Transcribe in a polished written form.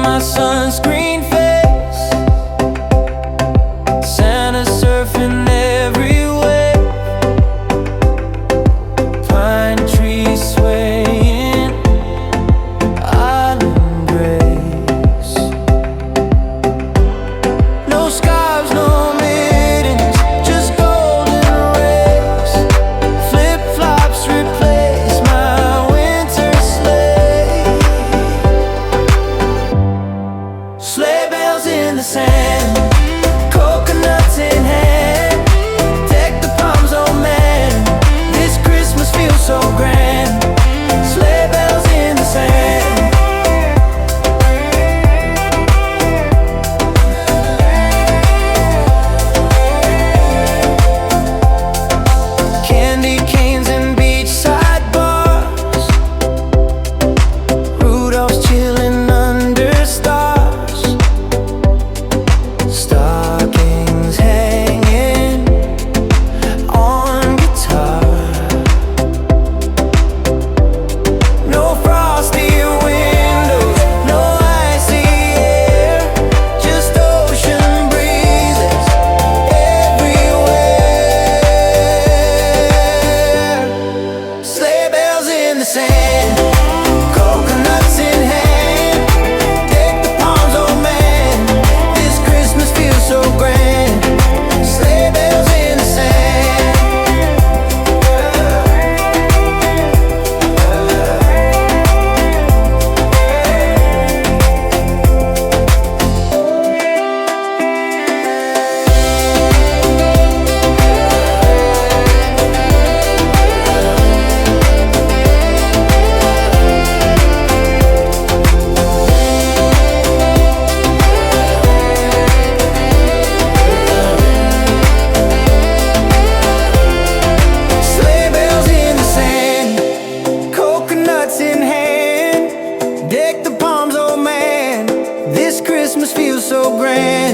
my sunscreen face. Santa surfing every wave. Pine trees swaying, island grace. No scarves, no mittens, just golden rays. Flip-flops replace my winter sleigh. Sleigh bells in the sand, coconuts in hand. Deck the palms, oh man, this Christmas feels so grand. Sleigh bells in the sand. Candy canes and beachside bars. Rudolph's chilling under stars. Stockings hanging on guitar. No frosty windows, no icy air, just ocean breezes everywhere. Sleigh bells in the sand, coconuts in hand. Deck the palms, oh man, this Christmas feels so grand. Sleigh bells in the sand. Sleigh bells in the sand, coconuts in hand. Deck the palms, oh man, this Christmas feels so grand.